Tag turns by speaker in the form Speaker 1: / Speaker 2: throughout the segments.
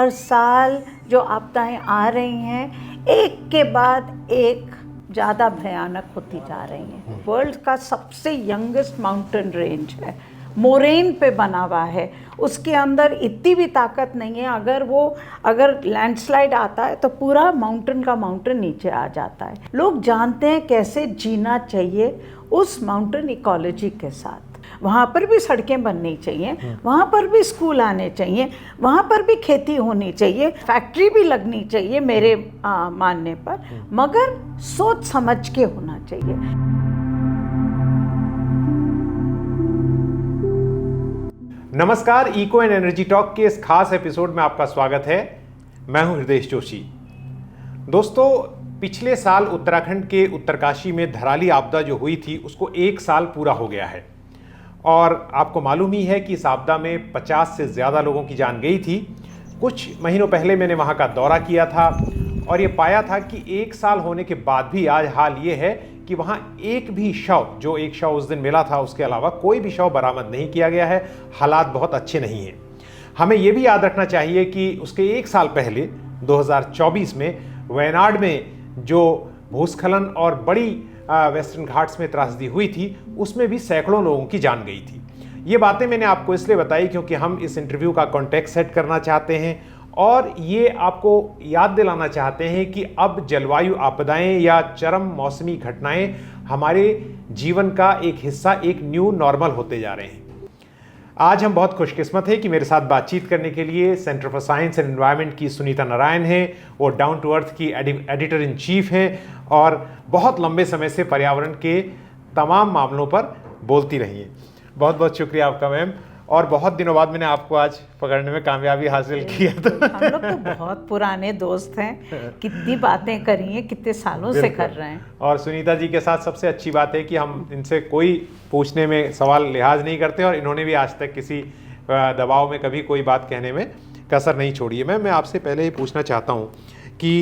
Speaker 1: हर साल जो आपदाएं आ रही हैं एक के बाद एक ज़्यादा भयानक होती जा रही हैं। वर्ल्ड का सबसे यंगेस्ट माउंटेन रेंज है, मोरेन पे बना हुआ है, उसके अंदर इतनी भी ताकत नहीं है। अगर लैंडस्लाइड आता है तो पूरा माउंटेन का माउंटेन नीचे आ जाता है। लोग जानते हैं कैसे जीना चाहिए उस माउंटेन इकोलॉजी के साथ। वहाँ पर भी सड़कें बननी चाहिए, वहाँ पर भी स्कूल आने चाहिए, वहाँ पर भी खेती होनी चाहिए, फैक्ट्री भी लगनी चाहिए मेरे मानने पर, मगर सोच समझ के होना चाहिए।
Speaker 2: नमस्कार, इको एंड एनर्जी टॉक के इस खास एपिसोड में आपका स्वागत है। मैं हूं हृदय जोशी। दोस्तों, पिछले साल उत्तराखंड के उत्तरकाशी में धराली आपदा जो हुई थी उसको 1 साल पूरा हो गया है और आपको मालूम ही है कि इस आपदा में 50 से ज़्यादा लोगों की जान गई थी। कुछ महीनों पहले मैंने वहाँ का दौरा किया था और ये पाया था कि 1 साल होने के बाद भी आज हाल ये है कि वहाँ एक भी शव, जो एक शव उस दिन मिला था उसके अलावा कोई भी शव बरामद नहीं किया गया है। हालात बहुत अच्छे नहीं हैं। हमें ये भी याद रखना चाहिए कि उसके 1 साल पहले 2024 में वायनाड में जो भूस्खलन और बड़ी वेस्टर्न घाट्स में त्रासदी हुई थी उसमें भी सैकड़ों लोगों की जान गई थी। ये बातें मैंने आपको इसलिए बताई क्योंकि हम इस इंटरव्यू का कॉन्टेक्स्ट सेट करना चाहते हैं और ये आपको याद दिलाना चाहते हैं कि अब जलवायु आपदाएं या चरम मौसमी घटनाएं हमारे जीवन का एक हिस्सा, एक न्यू नॉर्मल होते जा रहे हैं। आज हम बहुत खुशकिस्मत हैं कि मेरे साथ बातचीत करने के लिए centre for science and environment की सुनीता नारायण हैं। वो डाउन टू अर्थ की एडिटर इन चीफ हैं और बहुत लंबे समय से पर्यावरण के तमाम मामलों पर बोलती रही हैं। बहुत बहुत शुक्रिया आपका मैम। और बहुत दिनों बाद मैंने आपको आज पकड़ने में कामयाबी हासिल की है। तो
Speaker 1: हम लोग तो बहुत पुराने दोस्त हैं, कितनी बातें करी हैं, कितने सालों से कर रहे हैं।
Speaker 2: और सुनीता जी के साथ सबसे अच्छी बात है कि हम इनसे कोई पूछने में सवाल लिहाज नहीं करते और इन्होंने भी आज तक किसी दबाव में कभी कोई बात कहने में कसर नहीं छोड़ी है। मैं आपसे पहले ही पूछना चाहता हूँ कि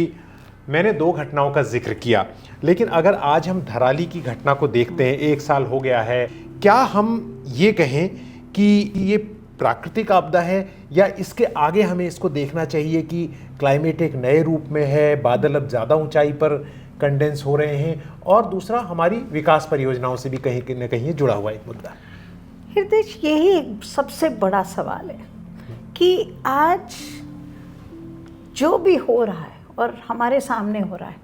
Speaker 2: मैंने 2 घटनाओं का जिक्र किया, लेकिन अगर आज हम धराली की घटना को देखते हैं, 1 साल हो गया है, क्या हम ये कहें कि ये प्राकृतिक आपदा है या इसके आगे हमें इसको देखना चाहिए कि क्लाइमेट एक नए रूप में है, बादल अब ज़्यादा ऊंचाई पर कंडेंस हो रहे हैं, और दूसरा हमारी विकास परियोजनाओं से भी कहीं न कहीं जुड़ा हुआ एक मुद्दा है।
Speaker 1: हृदय, यही एक सबसे बड़ा सवाल है कि आज जो भी हो रहा है और हमारे सामने हो रहा है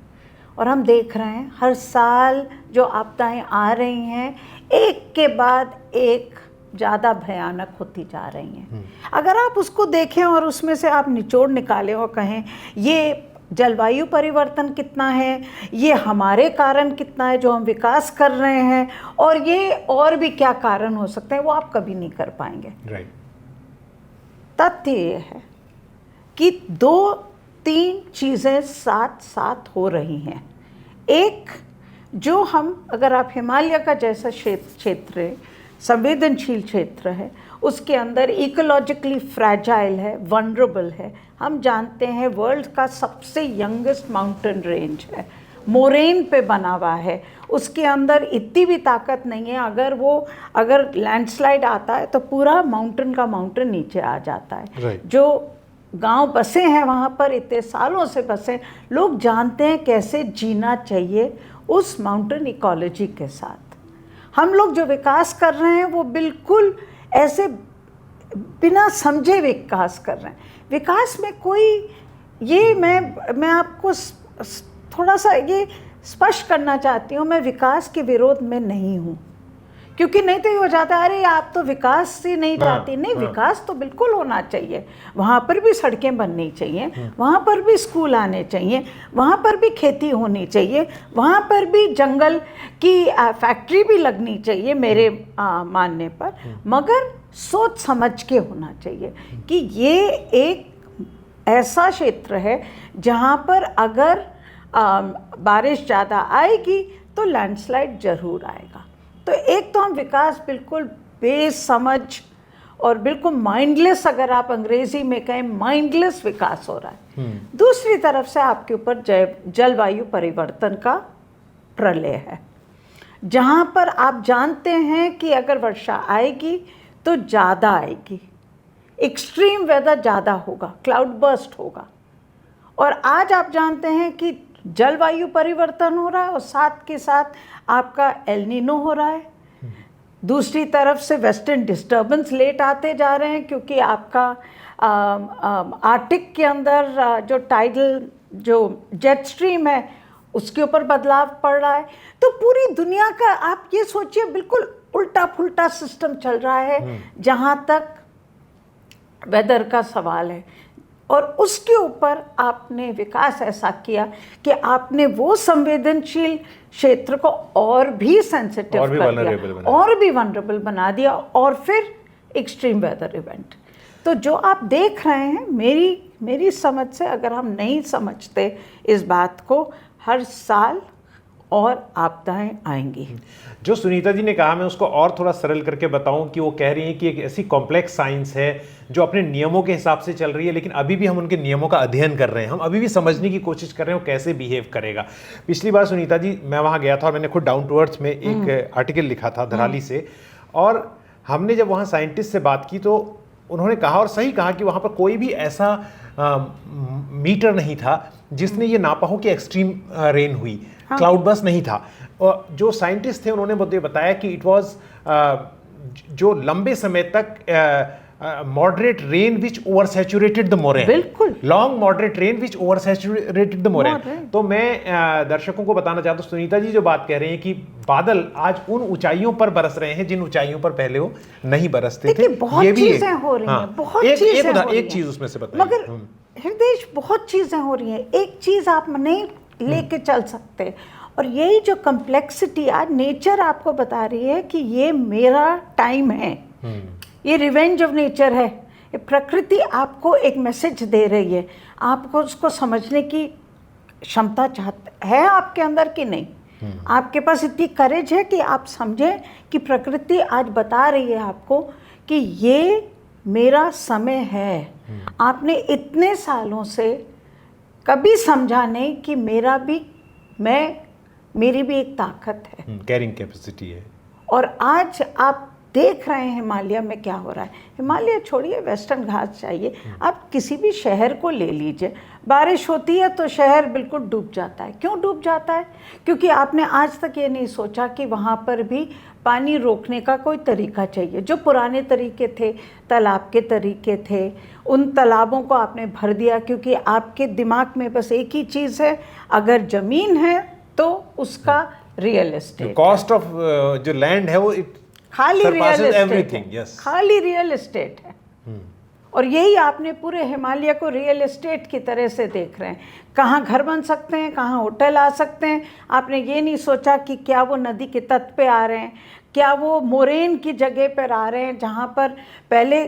Speaker 1: और हम देख रहे हैं, हर साल जो आपदाएं आ रही हैं एक के बाद एक ज़्यादा भयानक होती जा रही हैं। अगर आप उसको देखें और उसमें से आप निचोड़ निकालें और कहें ये जलवायु परिवर्तन कितना है, ये हमारे कारण कितना है जो हम विकास कर रहे हैं, और ये और भी क्या कारण हो सकते हैं, वो आप कभी नहीं कर पाएंगे।
Speaker 2: राइट।
Speaker 1: तथ्य ये है कि 2-3 चीज़ें साथ साथ हो रही हैं। एक, जो हम, अगर आप हिमालय का जैसा क्षेत्र है, संवेदनशील क्षेत्र है, उसके अंदर इकोलॉजिकली फ्रैजाइल है, वनरेबल है। हम जानते हैं वर्ल्ड का सबसे यंगेस्ट माउंटेन रेंज है, मोरेन पे बना हुआ है, उसके अंदर इतनी भी ताकत नहीं है। अगर लैंडस्लाइड आता है तो पूरा माउंटेन का माउंटेन नीचे आ जाता है।
Speaker 2: Right.
Speaker 1: जो गांव बसे हैं वहाँ पर, इतने सालों से बसे, लोग जानते हैं कैसे जीना चाहिए उस माउंटेन इकोलॉजी के साथ। हम लोग जो विकास कर रहे हैं वो बिल्कुल ऐसे बिना समझे विकास कर रहे हैं। विकास में कोई, ये मैं आपको थोड़ा सा ये स्पष्ट करना चाहती हूँ, मैं विकास के विरोध में नहीं हूँ, क्योंकि नहीं तो ये हो जाता है अरे आप तो विकास से नहीं चाहती। नहीं, विकास तो बिल्कुल होना चाहिए, वहाँ पर भी सड़कें बननी चाहिए, वहाँ पर भी स्कूल आने चाहिए, वहाँ पर भी खेती होनी चाहिए, वहाँ पर भी जंगल की फैक्ट्री भी लगनी चाहिए मेरे मानने पर, मगर सोच समझ के होना चाहिए कि ये एक ऐसा क्षेत्र है जहाँ पर अगर बारिश ज़्यादा आएगी तो लैंडस्लाइड ज़रूर आएगा। तो एक तो हम विकास बिल्कुल बेसमझ और बिल्कुल माइंडलेस, अगर आप अंग्रेजी में कहें माइंडलेस विकास हो रहा है। दूसरी तरफ से आपके ऊपर जलवायु परिवर्तन का प्रलय है, जहाँ पर आप जानते हैं कि अगर वर्षा आएगी तो ज़्यादा आएगी, एक्सट्रीम वेदर ज़्यादा होगा, क्लाउड बर्स्ट होगा। और आज आप जानते हैं कि जलवायु परिवर्तन हो रहा है और साथ के साथ आपका एल नीनो हो रहा है। दूसरी तरफ से वेस्टर्न डिस्टर्बेंस लेट आते जा रहे हैं क्योंकि आपका आर्टिक के अंदर जो टाइडल जो जेट स्ट्रीम है उसके ऊपर बदलाव पड़ रहा है। तो पूरी दुनिया का आप ये सोचिए बिल्कुल उल्टा पुल्टा सिस्टम चल रहा है जहाँ तक वेदर का सवाल है। और उसके ऊपर आपने विकास ऐसा किया कि आपने वो संवेदनशील क्षेत्र को और भी सेंसिटिव कर दिया, और भी वनरेबल बना दिया, और फिर एक्सट्रीम वेदर इवेंट। तो जो आप देख रहे हैं, मेरी समझ से अगर हम नहीं समझते इस बात को, हर साल और आपदाएं आएंगी।
Speaker 2: जो सुनीता जी ने कहा, मैं उसको और थोड़ा सरल करके बताऊं कि वो कह रही हैं कि एक ऐसी कॉम्प्लेक्स साइंस है जो अपने नियमों के हिसाब से चल रही है, लेकिन अभी भी हम उनके नियमों का अध्ययन कर रहे हैं, हम अभी भी समझने की कोशिश कर रहे हैं वो कैसे बिहेव करेगा। पिछली बार सुनीता जी मैं वहाँ गया था और मैंने खुद डाउन टू अर्थ में एक आर्टिकल लिखा था धराली से, और हमने जब वहाँ साइंटिस्ट से बात की तो उन्होंने कहा, और सही कहा, कि वहाँ पर कोई भी ऐसा मीटर नहीं था जिसने ये नापा हो कि एक्सट्रीम रेन हुई, क्लाउड बर्स्ट नहीं था। और जो साइंटिस्ट थे उन्होंने मुझे बताया कि इट वाज जो लंबे समय तक moderate rain which over saturated the moraine,
Speaker 1: बिल्कुल
Speaker 2: long moderate rain which over saturated the moraine. तो मैं दर्शकों को बताना चाहता हूँ, सुनीता जी जो बात कह रहे हैं कि बादल आज उन ऊंचाइयों पर बरस रहे हैं जिन ऊंचाइयों पर पहले वो नहीं बरसते थे।
Speaker 1: बहुत चीजें हो रही हैं, बहुत चीजें हो रही हैं।
Speaker 2: एक चीज उसमें से बताइए।
Speaker 1: मगर हृदय, बहुत चीजें हो रही हैं, एक चीज आप नहीं लेके चल सकते। और यही जो कम्प्लेक्सिटी आज नेचर आपको बता रही है कि ये मेरा टाइम है, ये रिवेंज ऑफ नेचर है। ये प्रकृति आपको एक मैसेज दे रही है, आपको उसको समझने की क्षमता है आपके अंदर कि नहीं? आपके पास इतनी करेज है कि आप समझें कि प्रकृति आज बता रही है आपको कि ये मेरा समय है। आपने इतने सालों से कभी समझा नहीं कि मेरी भी एक ताकत है,
Speaker 2: कैरिंग कैपेसिटी है।
Speaker 1: और आज आप देख रहे हैं हिमालय में क्या हो रहा है। हिमालय छोड़िए, वेस्टर्न घाट्स चाहिए, आप किसी भी शहर को ले लीजिए, बारिश होती है तो शहर बिल्कुल डूब जाता है। क्यों डूब जाता है? क्योंकि आपने आज तक ये नहीं सोचा कि वहाँ पर भी पानी रोकने का कोई तरीका चाहिए। जो पुराने तरीके थे, तालाब के तरीके थे, उन तालाबों को आपने भर दिया क्योंकि आपके दिमाग में बस एक ही चीज़ है, अगर ज़मीन है तो उसका रियल एस्टेट,
Speaker 2: कॉस्ट ऑफ जो लैंड है वो
Speaker 1: खाली रियल एस्टेट है,
Speaker 2: yes.
Speaker 1: खाली रियल एस्टेट है। और यही आपने पूरे हिमालय को रियल एस्टेट की तरह से देख रहे हैं। कहाँ घर बन सकते हैं, कहाँ होटल आ सकते हैं। आपने ये नहीं सोचा कि क्या वो नदी के तट पे आ रहे हैं, क्या वो मोरेन की जगह पर आ रहे हैं, जहाँ पर पहले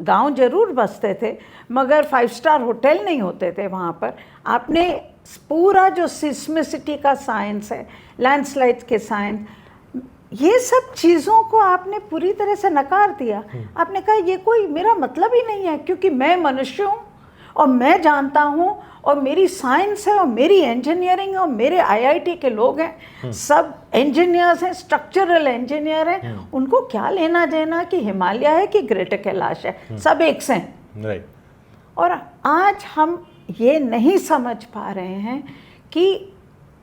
Speaker 1: गांव जरूर बसते थे मगर 5 स्टार होटल नहीं होते थे वहाँ पर। आपने पूरा जो सिस्मिसिटी का साइंस है, लैंडस्लाइड के साइंस, ये सब चीज़ों को आपने पूरी तरह से नकार दिया। आपने कहा ये कोई मेरा मतलब ही नहीं है, क्योंकि मैं मनुष्य हूँ और मैं जानता हूँ और मेरी साइंस है और मेरी इंजीनियरिंग है और मेरे आईआईटी के लोग हैं, सब इंजीनियर्स हैं, स्ट्रक्चरल इंजीनियर हैं। उनको क्या लेना देना कि हिमालय है कि ग्रेटर कैलाश है, सब एक से हैं। और आज हम ये नहीं समझ पा रहे हैं कि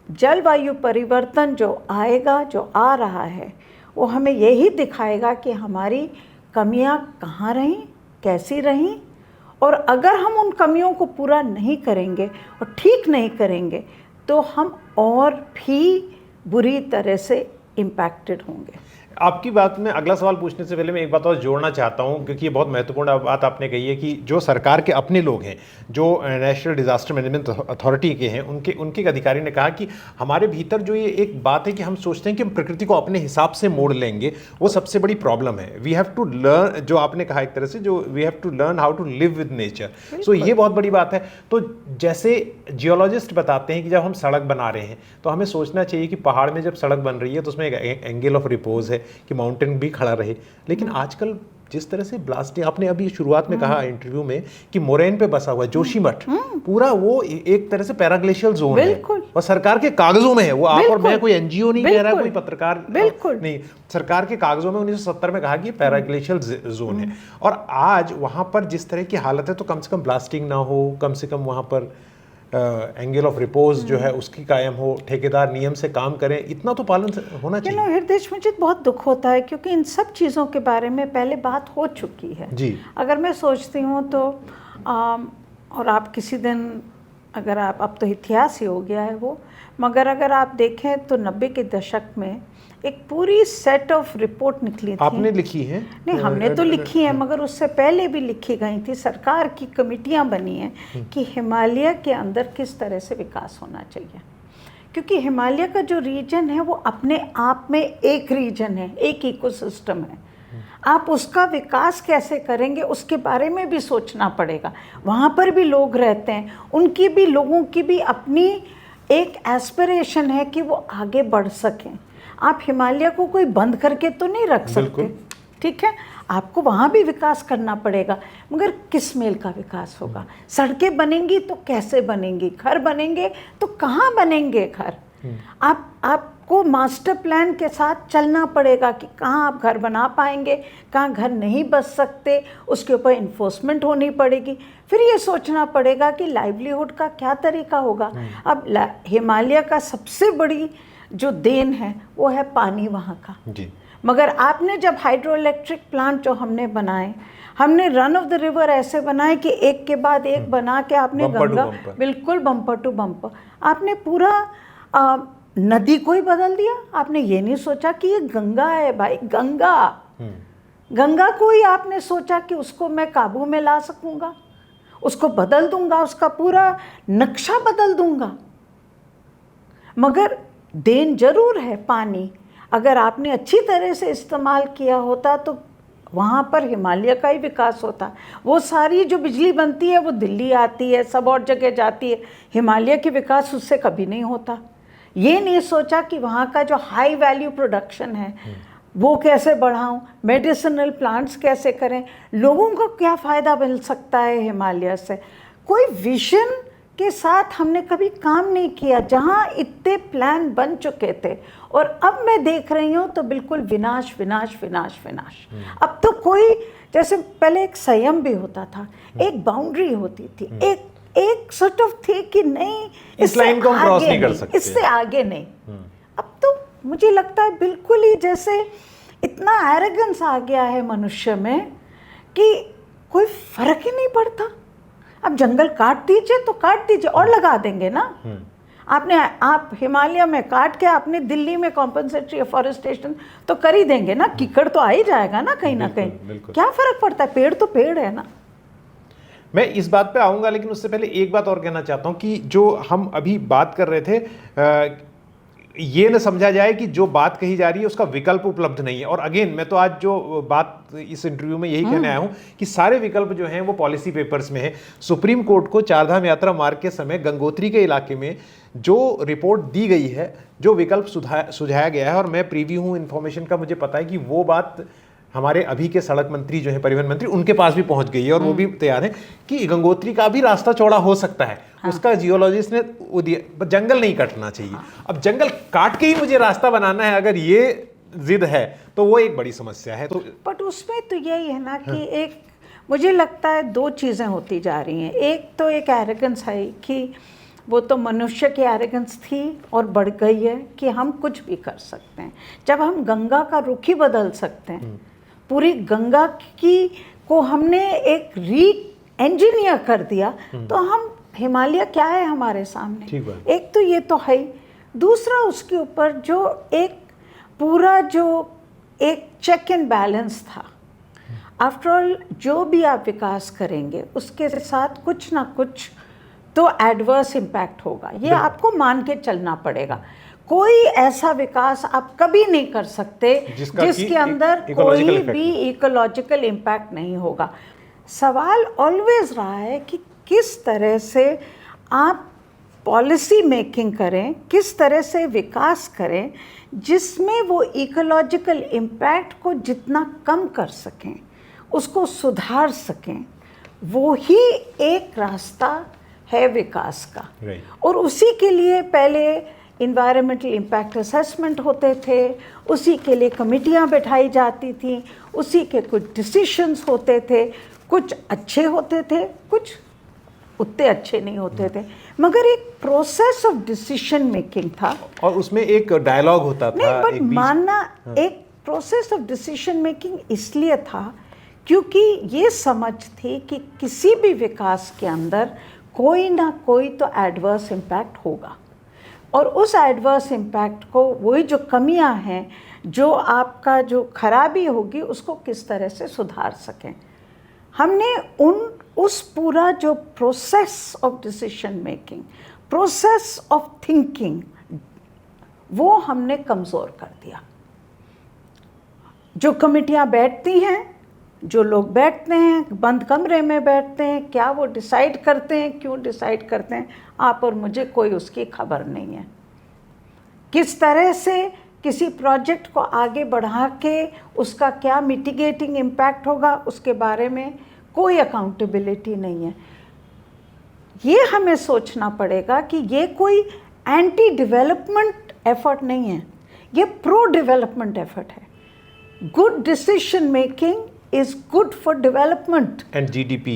Speaker 1: जलवायु परिवर्तन जो आएगा, जो आ रहा है, वो हमें यही दिखाएगा कि हमारी कमियां कहाँ रहीं, कैसी रहीं, और अगर हम उन कमियों को पूरा नहीं करेंगे और ठीक नहीं करेंगे तो हम और भी बुरी तरह से इम्पैक्टेड होंगे।
Speaker 2: आपकी बात में अगला सवाल पूछने से पहले मैं एक बात और जोड़ना चाहता हूं, क्योंकि ये बहुत महत्वपूर्ण बात आपने कही है कि जो सरकार के अपने लोग हैं, जो नेशनल डिजास्टर मैनेजमेंट अथॉरिटी के हैं, उनके अधिकारी ने कहा कि हमारे भीतर जो ये एक बात है कि हम सोचते हैं कि हम प्रकृति को अपने हिसाब से मोड़ लेंगे, वो सबसे बड़ी प्रॉब्लम है। वी हैव टू लर्न, जो आपने कहा एक तरह से, जो we have to learn how to live with nature. So ये बहुत बड़ी बात है। तो जैसे जियोलॉजिस्ट बताते हैं कि जब हम सड़क बना रहे हैं तो हमें सोचना चाहिए कि पहाड़ में जब सड़क बन रही है तो उसमें एक एंगल ऑफ रिपोज है कि माउंटेन भी खड़ा रहे, लेकिन आजकल जिस तरह से ब्लास्टिंग, आपने अभी शुरुआत में कहा इंटरव्यू में कि मोरैन पे बसा हुआ है जोशीमठ, पूरा वो एक तरह से पैराग्लेशियल जोन है और सरकार के कागजों में है वो। आप और मैं कोई एनजीओ नहीं कह रहा, कोई पत्रकार नहीं, सरकार के कागजों में 1970 में कहा कि पैराग्लेशियल जोन है। और आज वहां पर जिस तरह की हालत है, तो कम से कम ब्लास्टिंग ना हो, कम से कम वहां पर एंगल ऑफ रिपोज जो है उसकी कायम हो, ठेकेदार नियम से काम करें, इतना तो पालन होना चाहिए।
Speaker 1: हृदय, मुझे बहुत दुख होता है क्योंकि इन सब चीज़ों के बारे में पहले बात हो चुकी है
Speaker 2: जी।
Speaker 1: अगर मैं सोचती हूँ तो और आप किसी दिन, अगर आप, अब तो इतिहास ही हो गया है वो, मगर अगर आप देखें तो 90 के दशक में एक पूरी सेट ऑफ रिपोर्ट निकली थी।
Speaker 2: आपने लिखी है?
Speaker 1: नहीं, हमने तो लिखी है, मगर उससे पहले भी लिखी गई थी। सरकार की कमेटियां बनी हैं कि हिमालय के अंदर किस तरह से विकास होना चाहिए, क्योंकि हिमालय का जो रीजन है वो अपने आप में एक रीजन है, एक इकोसिस्टम है। आप उसका विकास कैसे करेंगे उसके बारे में भी सोचना पड़ेगा। वहाँ पर भी लोग रहते हैं, उनकी भी, लोगों की भी अपनी एक एस्पिरेशन है कि वो आगे बढ़ सकें। आप हिमालय को कोई बंद करके तो नहीं रख सकते, ठीक है, आपको वहाँ भी विकास करना पड़ेगा, मगर किस मेल का विकास होगा? सड़कें बनेंगी तो कैसे बनेंगी? घर बनेंगे तो कहाँ बनेंगे घर? आपको मास्टर प्लान के साथ चलना पड़ेगा कि कहाँ आप घर बना पाएंगे, कहाँ घर नहीं बच सकते, उसके ऊपर इन्फोर्समेंट होनी पड़ेगी। फिर ये सोचना पड़ेगा कि लाइवलीहुड का क्या तरीका होगा। अब हिमालय का सबसे बड़ी जो देन है वो है पानी वहाँ का
Speaker 2: जी।
Speaker 1: मगर आपने जब हाइड्रो इलेक्ट्रिक प्लांट जो हमने बनाए, हमने रन ऑफ द रिवर ऐसे बनाए कि एक के बाद एक बना के आपने गंगा, बिल्कुल बम्पर टू बम्पर, आपने पूरा नदी को ही बदल दिया। आपने ये नहीं सोचा कि ये गंगा है भाई, गंगा को ही आपने सोचा कि उसको मैं काबू में ला सकूंगा, उसको बदल दूंगा, उसका पूरा नक्शा बदल दूंगा। मगर देन जरूर है पानी, अगर आपने अच्छी तरह से इस्तेमाल किया होता तो वहाँ पर हिमालय का ही विकास होता। वो सारी जो बिजली बनती है वो दिल्ली आती है, सब और जगह जाती है, हिमालय के विकास उससे कभी नहीं होता। ये नहीं सोचा कि वहाँ का जो हाई वैल्यू प्रोडक्शन है वो कैसे बढ़ाऊँ, मेडिसिनल प्लांट्स कैसे करें, लोगों को क्या फ़ायदा मिल सकता है हिमालय से। कोई विजन के साथ हमने कभी काम नहीं किया। जहाँ इतने प्लान बन चुके थे और अब मैं देख रही हूँ तो बिल्कुल विनाश विनाश विनाश विनाश। अब तो कोई, जैसे पहले एक संयम भी होता था, एक बाउंड्री होती थी, एक सॉर्ट ऑफ थी कि नहीं,
Speaker 2: इस लाइन को हम क्रॉस नहीं कर सकते,
Speaker 1: इससे आगे नहीं। अब तो मुझे लगता है बिल्कुल ही जैसे इतना एरोगेंस आ गया है मनुष्य में कि कोई फर्क ही नहीं पड़ता। अब जंगल काट दीजिए तो काट दीजिए और लगा देंगे ना। आप हिमालय में काट के आपने दिल्ली में कॉम्पनसेटरी एफॉरेस्टेशन तो कर ही देंगे ना, कीकड़ तो आ ही जाएगा ना कहीं ना कहीं। क्या फर्क पड़ता है, पेड़ तो पेड़ है ना।
Speaker 2: मैं इस बात पे आऊंगा, लेकिन उससे पहले एक बात और कहना चाहता हूं कि जो हम अभी बात कर रहे थे, ये न समझा जाए कि जो बात कही जा रही है उसका विकल्प उपलब्ध नहीं है। और अगेन, मैं तो आज जो बात इस इंटरव्यू में यही कहने आया हूं कि सारे विकल्प जो हैं वो पॉलिसी पेपर्स में है। सुप्रीम कोर्ट को चारधाम यात्रा मार्ग के समय गंगोत्री के इलाके में जो रिपोर्ट दी गई है, जो विकल्प सुझाया गया है, और मैं प्रीव्यू हूँ इन्फॉर्मेशन का, मुझे पता है कि वो बात हमारे अभी के सड़क मंत्री जो है, परिवहन मंत्री, उनके पास भी पहुंच गई है और वो भी तैयार है कि गंगोत्री का भी रास्ता चौड़ा हो सकता है। उसका जियोलॉजिस्ट ने वो दिया, जंगल नहीं काटना चाहिए। अब जंगल काट के ही मुझे रास्ता बनाना है, अगर ये जिद है तो वो एक बड़ी समस्या है। तो
Speaker 1: बट उसमें तो यही है ना कि एक, मुझे लगता है दो चीज़ें होती जा रही हैं। एक तो एक एरोगेंस है कि वो तो मनुष्य की एरोगेंस थी और बढ़ गई है कि हम कुछ भी कर सकते हैं। जब हम गंगा का रुख ही बदल सकते हैं, पूरी गंगा की को हमने एक री इंजीनियर कर दिया, तो हम हिमालय क्या है हमारे सामने। एक तो ये तो है ही, दूसरा उसके ऊपर जो एक पूरा जो एक चेक एंड बैलेंस था। आफ्टर ऑल जो भी आप विकास करेंगे उसके साथ कुछ ना कुछ तो एडवर्स इम्पैक्ट होगा, ये आपको मान के चलना पड़ेगा। कोई ऐसा विकास आप कभी नहीं कर सकते जिसके अंदर कोई भी इकोलॉजिकल इम्पैक्ट नहीं होगा। सवाल ऑलवेज रहा है कि किस तरह से आप पॉलिसी मेकिंग करें, किस तरह से विकास करें जिसमें वो इकोलॉजिकल इम्पैक्ट को जितना कम कर सकें उसको सुधार सकें, वो ही एक रास्ता है विकास का। और उसी के लिए पहले इन्वायरमेंटल इम्पैक्ट असेसमेंट होते थे, उसी के लिए कमिटियां बैठाई जाती थी, उसी के कुछ डिसीशंस होते थे, कुछ अच्छे होते थे, कुछ उतने अच्छे नहीं होते थे, मगर एक प्रोसेस ऑफ डिसीजन मेकिंग था
Speaker 2: और उसमें एक डायलॉग होता था।
Speaker 1: नहीं, बट मानना एक प्रोसेस ऑफ डिसीजन मेकिंग इसलिए था क्योंकि ये समझ थी कि किसी भी विकास के अंदर कोई ना कोई तो एडवर्स इम्पैक्ट होगा, और उस एडवर्स इम्पैक्ट को, वही जो कमियां हैं, जो आपका जो खराबी होगी, उसको किस तरह से सुधार सकें। हमने उस पूरा जो process of decision making, process of thinking, वो हमने कमज़ोर कर दिया। जो कमिटियां बैठती हैं, जो लोग बैठते हैं, बंद कमरे में बैठते हैं, क्या वो डिसाइड करते हैं, क्यों डिसाइड करते हैं, आप और मुझे कोई उसकी खबर नहीं है। किस तरह से किसी प्रोजेक्ट को आगे बढ़ा के उसका क्या मिटिगेटिंग इम्पैक्ट होगा, उसके बारे में कोई अकाउंटेबिलिटी नहीं है। ये हमें सोचना पड़ेगा कि ये कोई एंटी डेवलपमेंट एफर्ट नहीं है, ये प्रो डेवलपमेंट एफर्ट है। Good decision making is good for development
Speaker 2: and GDP,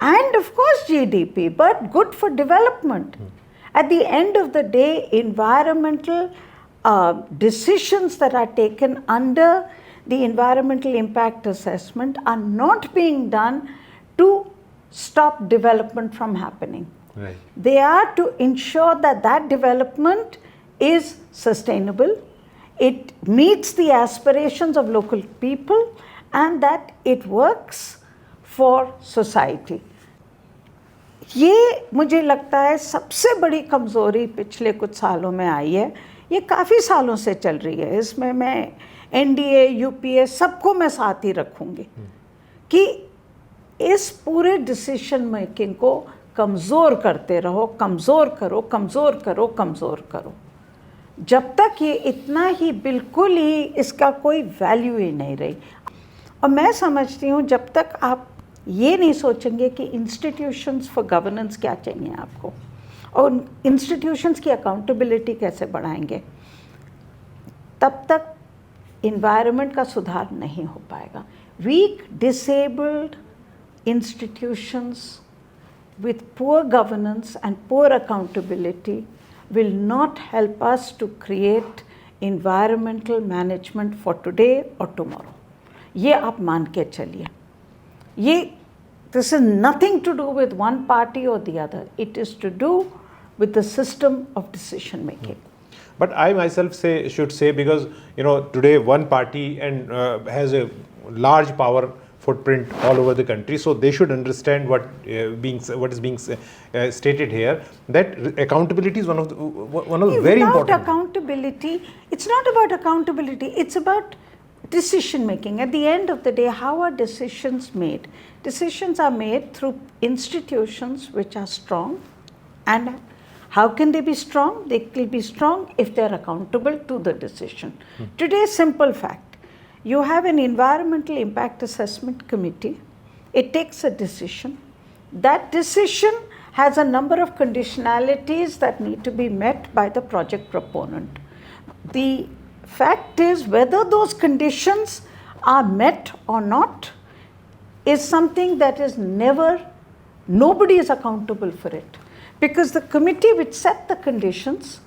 Speaker 1: and of course GDP, but good for development. At the end of the day, environmental decisions that are taken under the environmental impact assessment are not being done to stop development from happening.
Speaker 2: right?
Speaker 1: They are to ensure that that development is sustainable, it meets the aspirations of local people, and that it works for society. ये मुझे लगता है सबसे बड़ी कमज़ोरी पिछले कुछ सालों में आई है। ये काफ़ी सालों से चल रही है। इसमें मैं NDA, UPA सबको मैं साथ ही रखूँगी कि इस पूरे डिसीजन मेकिंग को कमज़ोर करते रहो, कमज़ोर करो, कमज़ोर करो, कमज़ोर करो, जब तक ये इतना ही बिल्कुल ही इसका कोई वैल्यू ही नहीं रही। और मैं समझती हूँ जब तक आप ये नहीं सोचेंगे कि इंस्टीट्यूशंस फॉर गवर्नेंस क्या चाहिए आपको, और इंस्टीट्यूशंस की अकाउंटेबिलिटी कैसे बढ़ाएंगे, तब तक इन्वायरमेंट का सुधार नहीं हो पाएगा। Weak, disabled institutions with poor governance and poor accountability will not help us to create environmental management for today or tomorrow. ये आप मान के चलिए। ये this is nothing to do with one party or the other. It is to do with the system of decision making.
Speaker 2: But I myself should say, because today one party and has a large power footprint all over the country, so they should understand what is being stated here, that accountability is one of the very important.
Speaker 1: Without accountability, it's not about accountability, it's about decision making. At the end of the day, how are decisions made? Decisions are made through institutions which are strong. And how can they be strong? They will be strong if they are accountable to the decision. Today, simple fact. You have an environmental impact assessment committee. It takes a decision. That decision has a number of conditionalities that need to be met by the project proponent. The fact is, whether those conditions are met or not is something that is nobody is accountable for it. Because the committee which set the conditions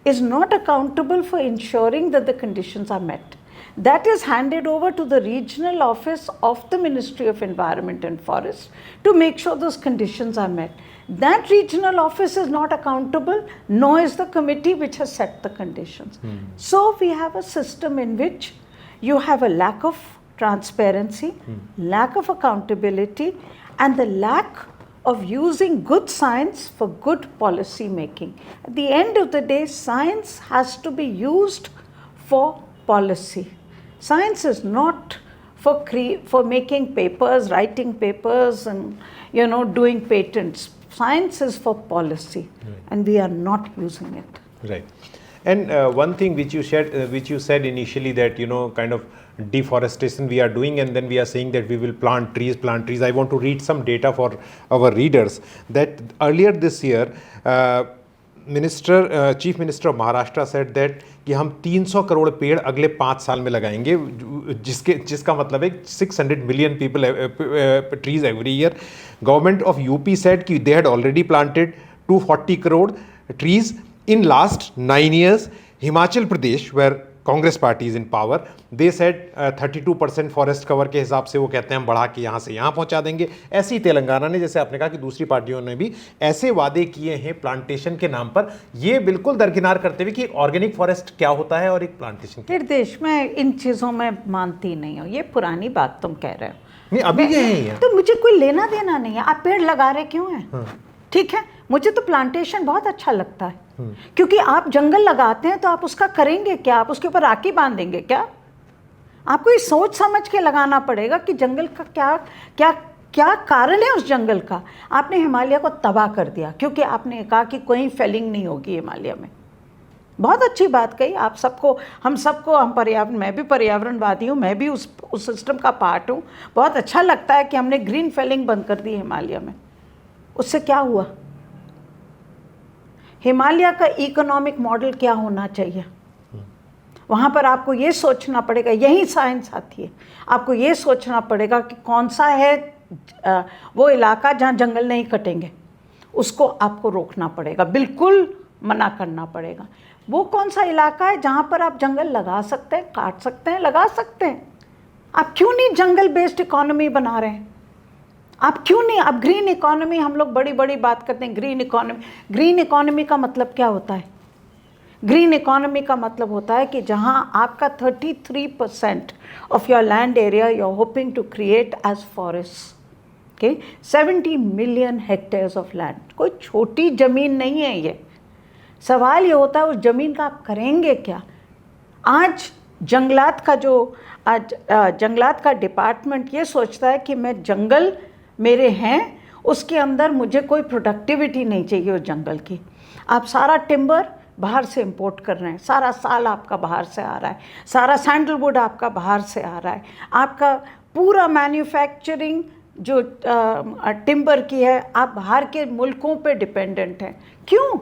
Speaker 1: is not accountable for ensuring that the conditions are met. That is handed over to the regional office of the Ministry of Environment and Forest to make sure those conditions are met. That regional office is not accountable, nor is the committee which has set the conditions. So we have a system in which you have a lack of transparency, lack of accountability, and the lack of using good science for good policy making. At the end of the day, science has to be used for policy. Science is not for making papers, writing papers, and doing patents. Science is for policy, and we are not using it.
Speaker 2: Right. And one thing which you said initially, that kind of deforestation we are doing, and then we are saying that we will plant trees. I want to read some data for our readers, that earlier this year chief minister of Maharashtra said that कि हम 300 करोड़ पेड़ अगले 5 साल में लगाएंगे, जिसका मतलब है 600 million people trees every year. Government of UP said कि they had already planted 240 crore trees in last 9 years. Himachal Pradesh, where Congress party is in power, they said 32% forest cover के हिसाब से वो कहते हैं हम बढ़ा के यहाँ से यहाँ पहुँचा देंगे. ऐसे ही तेलंगाना ने, जैसे आपने कहा कि दूसरी पार्टियों ने भी ऐसे वादे किए हैं प्लांटेशन के नाम पर, ये बिल्कुल दरकिनार करते हुए कि ऑर्गेनिक फॉरेस्ट क्या होता है और एक प्लांटेशन.
Speaker 1: फिर देश में इन चीज़ों में मानती नहीं हो, ये पुरानी बात तुम कह रहे हो.
Speaker 2: नहीं, अभी ये है
Speaker 1: तो मुझे कोई लेना देना नहीं है, आप पेड़ लगा रहे क्यों हैं? ठीक है, मुझे तो प्लांटेशन बहुत अच्छा लगता है, क्योंकि आप जंगल लगाते हैं तो आप उसका करेंगे क्या? आप उसके ऊपर राखी बांधेंगे क्या? आपको ये सोच समझ के लगाना पड़ेगा कि जंगल का क्या क्या क्या कारण है उस जंगल का. आपने हिमालय को तबाह कर दिया क्योंकि आपने कहा कि कोई फेलिंग नहीं होगी हिमालय में. बहुत अच्छी बात कही आप सबको, हम पर्यावरण, मैं भी पर्यावरणवादी हूँ, मैं भी उस सिस्टम का पार्ट हूँ. बहुत अच्छा लगता है कि हमने ग्रीन फेलिंग बंद कर दी हिमालय में. उससे क्या हुआ? हिमालय का इकोनॉमिक मॉडल क्या होना चाहिए? वहाँ पर आपको ये सोचना पड़ेगा, यही साइंस आती है, आपको ये सोचना पड़ेगा कि कौन सा है वो इलाका जहाँ जंगल नहीं कटेंगे, उसको आपको रोकना पड़ेगा, बिल्कुल मना करना पड़ेगा. वो कौन सा इलाका है जहाँ पर आप जंगल लगा सकते हैं, काट सकते हैं, लगा सकते हैं. आप क्यों नहीं जंगल बेस्ड इकोनॉमी बना रहे हैं? आप क्यों नहीं? आप ग्रीन इकोनॉमी, हम लोग बड़ी बड़ी बात करते हैं ग्रीन इकोनॉमी. ग्रीन इकोनॉमी का मतलब क्या होता है? ग्रीन इकोनॉमी का मतलब होता है कि जहां आपका 33% of your land area you are hoping to create as forest. Okay, 70 million hectares of land. कोई छोटी ज़मीन नहीं है ये. सवाल ये होता है उस ज़मीन का आप करेंगे क्या? आज जंगलात का डिपार्टमेंट ये सोचता है कि मैं जंगल मेरे हैं, उसके अंदर मुझे कोई प्रोडक्टिविटी नहीं चाहिए उस जंगल की. आप सारा टिम्बर बाहर से इंपोर्ट कर रहे हैं, सारा साल आपका बाहर से आ रहा है, सारा सैंडलवुड आपका बाहर से आ रहा है, आपका पूरा मैन्युफैक्चरिंग जो टिम्बर की है आप बाहर के मुल्कों पे डिपेंडेंट हैं. क्यों?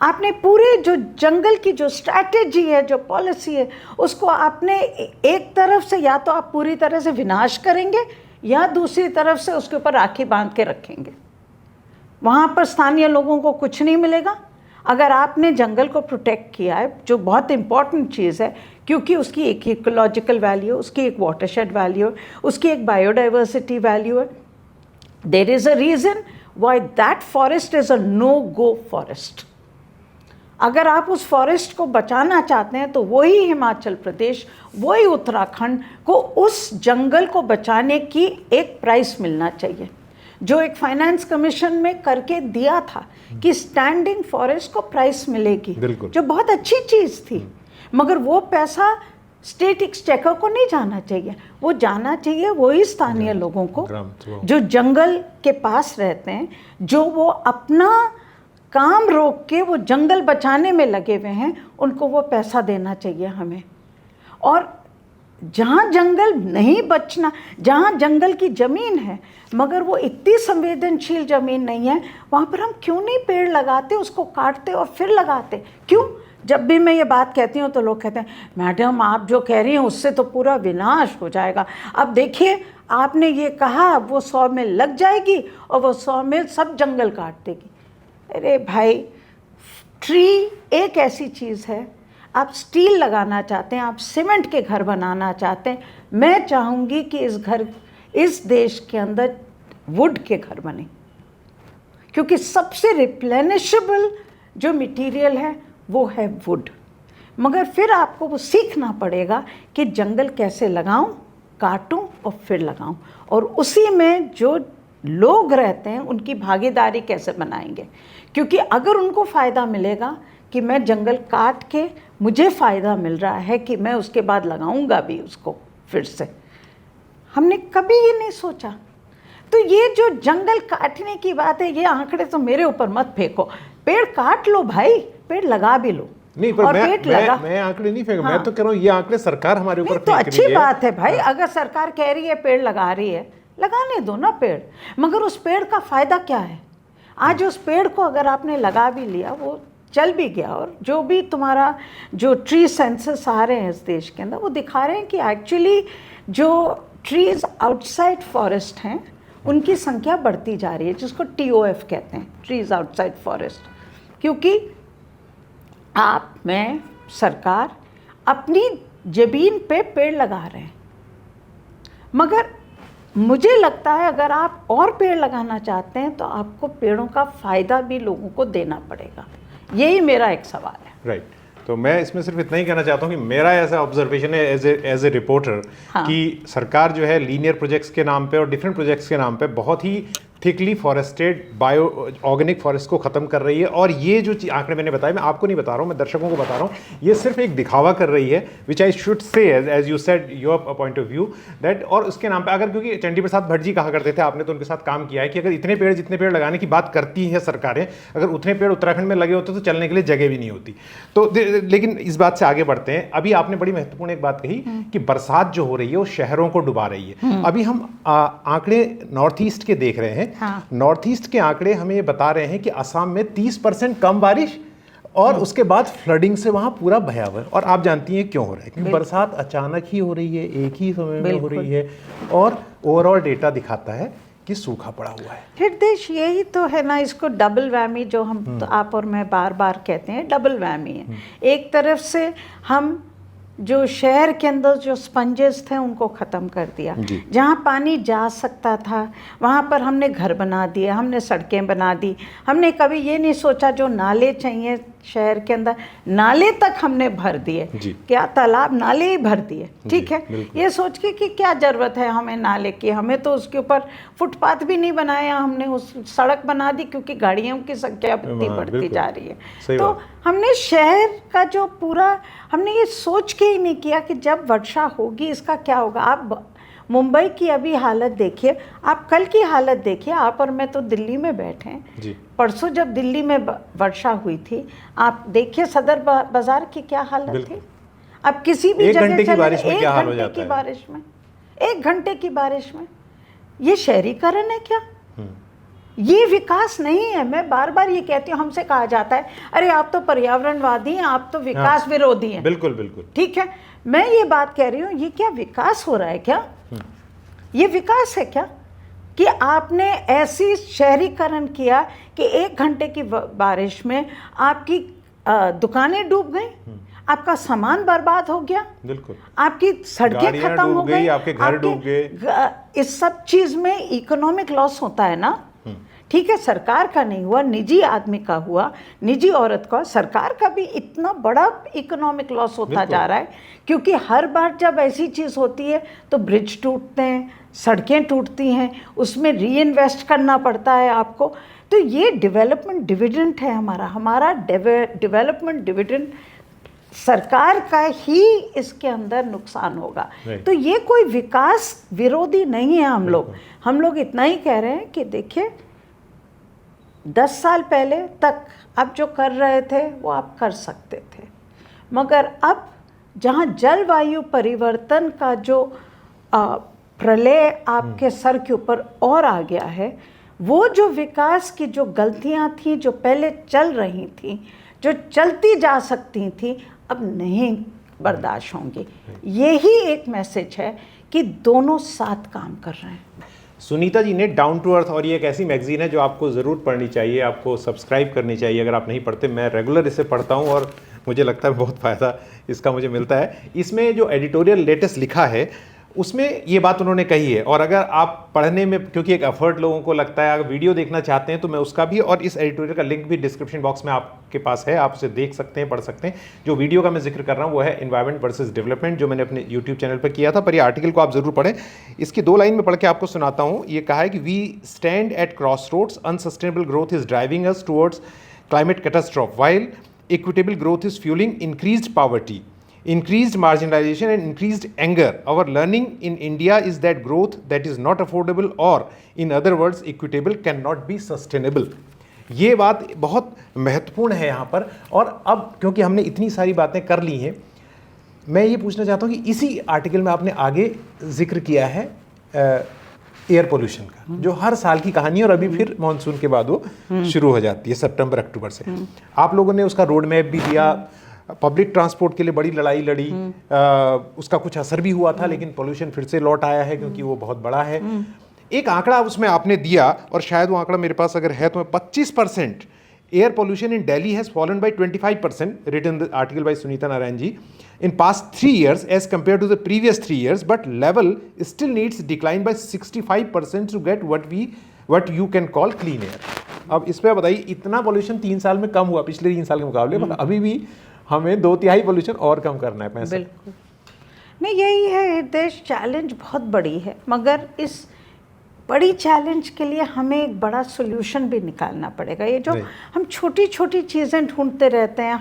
Speaker 1: आपने पूरे जो जंगल की जो स्ट्रैटेजी है, जो पॉलिसी है, उसको आपने एक तरफ से या तो आप पूरी तरह से विनाश करेंगे या दूसरी तरफ से उसके ऊपर राखी बांध के रखेंगे. वहाँ पर स्थानीय लोगों को कुछ नहीं मिलेगा. अगर आपने जंगल को प्रोटेक्ट किया है, जो बहुत इम्पॉर्टेंट चीज़ है, क्योंकि उसकी एक इकोलॉजिकल वैल्यू, उसकी एक वाटरशेड वैल्यू है, उसकी एक बायोडाइवर्सिटी वैल्यू है. There is a reason why that forest is a no go forest. अगर आप उस फॉरेस्ट को बचाना चाहते हैं तो वही हिमाचल प्रदेश, वही उत्तराखंड को उस जंगल को बचाने की एक प्राइस मिलना चाहिए, जो एक फाइनेंस कमीशन में करके दिया था कि स्टैंडिंग फॉरेस्ट को प्राइस मिलेगी, जो बहुत अच्छी चीज़ थी. मगर वो पैसा स्टेट एक्सचेकर को नहीं जाना चाहिए, वो जाना चाहिए वही स्थानीय लोगों को जो जंगल के पास रहते हैं, जो वो अपना काम रोक के वो जंगल बचाने में लगे हुए हैं, उनको वो पैसा देना चाहिए हमें. और जहाँ जंगल नहीं बचना, जहाँ जंगल की ज़मीन है मगर वो इतनी संवेदनशील ज़मीन नहीं है, वहाँ पर हम क्यों नहीं पेड़ लगाते, उसको काटते और फिर लगाते? क्यों? जब भी मैं ये बात कहती हूँ तो लोग कहते हैं मैडम आप जो कह रही हैं उससे तो पूरा विनाश हो जाएगा. अब देखिए, आपने ये कहा वो 100 मिल लग जाएगी और वो 100 मिल सब जंगल काट देगी. अरे भाई, ट्री एक ऐसी चीज़ है, आप स्टील लगाना चाहते हैं, आप सीमेंट के घर बनाना चाहते हैं, मैं चाहूँगी कि इस देश के अंदर वुड के घर बने, क्योंकि सबसे रिप्लेनिशेबल जो मटेरियल है वो है वुड. मगर फिर आपको वो सीखना पड़ेगा कि जंगल कैसे लगाऊं, काटूं और फिर लगाऊं, और उसी में जो लोग रहते हैं उनकी भागीदारी कैसे बनाएंगे. क्योंकि अगर उनको फ़ायदा मिलेगा कि मैं जंगल काट के मुझे फ़ायदा मिल रहा है कि मैं उसके बाद लगाऊंगा भी उसको फिर से, हमने कभी ये नहीं सोचा. तो ये जो जंगल काटने की बात है, ये आंकड़े तो मेरे ऊपर मत फेंको. पेड़ काट लो भाई, पेड़ लगा भी लो.
Speaker 2: नहीं, पर
Speaker 1: और पेड़ लगा।
Speaker 2: मैं आंकड़े नहीं फेंक, मैं तो कह रहा हूँ ये आंकड़े सरकार हमारे ऊपर
Speaker 1: तो
Speaker 2: फेंक
Speaker 1: अच्छी
Speaker 2: रही है।
Speaker 1: बात है भाई, अगर सरकार कह रही है पेड़ लगा रही है, लगाने दो ना पेड़, मगर उस पेड़ का फायदा क्या है? आज उस पेड़ को अगर आपने लगा भी लिया, वो चल भी गया, और जो भी तुम्हारा जो ट्री सेंसस आ रहे हैं इस देश के अंदर, वो दिखा रहे हैं कि एक्चुअली जो ट्रीज आउटसाइड फॉरेस्ट हैं उनकी संख्या बढ़ती जा रही है, जिसको TOF कहते हैं, ट्रीज आउटसाइड फॉरेस्ट। क्योंकि आप, मैं, सरकार अपनी ज़मीन पे पेड़ लगा रहे हैं, मगर मुझे लगता है अगर आप और पेड़ लगाना चाहते हैं तो आपको पेड़ों का फ़ायदा भी लोगों को देना पड़ेगा। यही मेरा एक सवाल है।
Speaker 2: राइट, तो मैं इसमें सिर्फ इतना ही कहना चाहता हूँ कि मेरा ऐसा ऑब्जर्वेशन है एज ए रिपोर्टर, कि सरकार जो है लीनियर प्रोजेक्ट्स के नाम पे और डिफरेंट प्रोजेक्ट्स के नाम पे बहुत ही thickly forested bio organic forest को ख़त्म कर रही है। और ये जो आंकड़े मैंने बताए, मैं आपको नहीं बता रहा हूँ, मैं दर्शकों को बता रहा हूँ, ये सिर्फ एक दिखावा कर रही है, which I should say as you said your point of view that. और उसके नाम पे अगर, क्योंकि चंडी प्रसाद भट्ट जी कहा करते थे, आपने तो उनके साथ काम किया है, कि अगर इतने पेड़ जितने पेड़ लगाने की बात करती है सरकारें, अगर उतने पेड़ उत्तराखंड में लगे होते तो चलने के लिए जगह भी नहीं होती। तो लेकिन इस बात से आगे बढ़ते हैं। अभी आपने बड़ी महत्वपूर्ण एक बात कही कि बरसात जो हो रही है वो शहरों को डुबा रही है। अभी हम आंकड़े नॉर्थ ईस्ट के देख रहे हैं। नॉर्थ ईस्ट के आंकड़े हमें ये बता रहे हैं कि असम में 30% कम बारिश, और उसके बाद फ्लडिंग से वहां पूरा भयावह। और आप जानती हैं क्यों हो रहा है? क्योंकि बरसात अचानक ही हो रही है, एक ही समय में हो रही है, और ओवरऑल डेटा दिखाता है कि सूखा पड़ा हुआ है।
Speaker 1: हृदेश, यही तो है ना, इसको डबल वैमी जो हम तो आप और मैं बार बार कहते हैं, डबल वैमी है। एक तरफ से हम जो शहर के अंदर जो स्पंजेस थे उनको ख़त्म कर दिया, जहाँ पानी जा सकता था वहाँ पर हमने घर बना दिए, हमने सड़कें बना दी, हमने कभी ये नहीं सोचा जो नाले चाहिए शहर के अंदर, नाले तक हमने भर दिए, क्या तालाब नाले ही भर दिए, ठीक है, ये सोच के कि क्या ज़रूरत है हमें नाले की, हमें तो उसके ऊपर फुटपाथ भी नहीं बनाया, हमने उस सड़क बना दी क्योंकि गाड़ियों की संख्या इतनी बढ़ती जा रही है। तो हमने शहर का जो पूरा, हमने ये सोच के ही नहीं किया कि जब वर्षा होगी इसका क्या होगा। आप मुंबई की अभी हालत देखिए, आप कल की हालत देखिए, आप और मैं तो दिल्ली में बैठे हैं, परसों जब दिल्ली में वर्षा हुई थी, आप देखिए सदर बाजार की क्या हालत थी। अब किसी भी जगह चले, 1 घंटे की बारिश में, 1 घंटे की बारिश में, ये शहरीकरण है क्या? ये विकास नहीं है। मैं बार बार ये कहती हूँ, हमसे कहा जाता है अरे आप तो पर्यावरणवादी हैं, आप तो विकास विरोधी हैं।
Speaker 2: बिल्कुल बिल्कुल
Speaker 1: ठीक है, मैं ये बात कह रही हूँ, ये क्या विकास हो रहा है क्या? ये विकास है क्या कि आपने ऐसी शहरीकरण किया कि 1 घंटे की बारिश में आपकी दुकानें डूब गई, आपका सामान बर्बाद हो गया,
Speaker 2: बिल्कुल,
Speaker 1: आपकी सड़कें खत्म हो गई,
Speaker 2: आपके घर डूब गए।
Speaker 1: इस सब चीज में इकोनॉमिक लॉस होता है ना। ठीक है, सरकार का नहीं हुआ, निजी आदमी का हुआ, निजी औरत का, सरकार का भी इतना बड़ा इकोनॉमिक लॉस होता जा रहा है, क्योंकि हर बार जब ऐसी चीज़ होती है तो ब्रिज टूटते हैं, सड़कें टूटती हैं, उसमें री इन्वेस्ट करना पड़ता है आपको। तो ये डेवलपमेंट डिविडेंड है हमारा डेवलपमेंट डिविडेंड सरकार का ही इसके अंदर नुकसान होगा। तो ये कोई विकास विरोधी नहीं है हम लोग इतना ही कह रहे हैं कि देखिए 10 साल पहले तक आप जो कर रहे थे वो आप कर सकते थे, मगर अब जहाँ जलवायु परिवर्तन का जो प्रलय आपके सर के ऊपर और आ गया है, वो जो विकास की जो गलतियाँ थी जो पहले चल रही थी, जो चलती जा सकती थी, अब नहीं बर्दाश्त होंगी। यही एक मैसेज है कि दोनों साथ काम कर रहे हैं।
Speaker 2: सुनीता जी ने डाउन टू अर्थ, और ये एक ऐसी मैगजीन है जो आपको ज़रूर पढ़नी चाहिए, आपको सब्सक्राइब करनी चाहिए अगर आप नहीं पढ़ते। मैं रेगुलर इसे पढ़ता हूँ और मुझे लगता है बहुत फ़ायदा इसका मुझे मिलता है। इसमें जो एडिटोरियल लेटेस्ट लिखा है उसमें ये बात उन्होंने कही है, और अगर आप पढ़ने में, क्योंकि एक एफर्ट लोगों को लगता है, अगर वीडियो देखना चाहते हैं तो मैं उसका भी और इस एडिटोरियल का लिंक भी डिस्क्रिप्शन बॉक्स में आपके पास है, आप उसे देख सकते हैं, पढ़ सकते हैं। जो वीडियो का मैं जिक्र कर रहा हूँ वो है एनवायरनमेंट वर्सेस डेवलपमेंट, जो मैंने अपने यूट्यूब चैनल पर किया था, पर ये आर्टिकल को आप ज़रूर पढ़ें। इसकी 2 लाइन में पढ़ के आपको सुनाता हूँ। ये कहा है कि we stand at cross roads, unsustainable growth is driving us towards climate catastrophe, while equitable growth is fuelling increased poverty, increased marginalization and increased anger. Our learning in India is that growth that is not affordable, or in other words equitable, cannot be sustainable. ये बात बहुत महत्वपूर्ण है यहाँ पर। और अब क्योंकि हमने इतनी सारी बातें कर ली हैं, मैं ये पूछना चाहता हूँ कि इसी आर्टिकल में आपने आगे जिक्र किया है एयर पोल्यूशन का, जो हर साल की कहानी है और अभी फिर मानसून के बाद वो शुरू हो जाती है सितंबर अक्टूबर से। आप लोगों ने उसका रोड मैप भी दिया, पब्लिक ट्रांसपोर्ट के लिए बड़ी लड़ाई लड़ी, उसका कुछ असर भी हुआ था, लेकिन पोल्यूशन फिर से लौट आया है क्योंकि वो बहुत बड़ा है। एक आंकड़ा उसमें आपने दिया, और शायद वो आंकड़ा मेरे पास अगर है तो 25% air pollution in Delhi has fallen by 25%, written the article by Sunita Narayan ji, in past 3 years as compared to the previous 3 years, but level still needs decline by 65% to get what you can call clean air। अब इस पे बताइए, इतना pollution 3 साल में कम हुआ पिछले 3 साल के मुकाबले, पर अभी भी हमें 2/3 पोल्यूशन और कम करना है।
Speaker 1: बिल्कुल नहीं, यही है देश, चैलेंज बहुत बड़ी है, मगर इस बड़ी चैलेंज के लिए हमें एक बड़ा सोल्यूशन भी निकालना पड़ेगा। ये जो हम छोटी छोटी चीज़ें ढूंढते रहते हैं,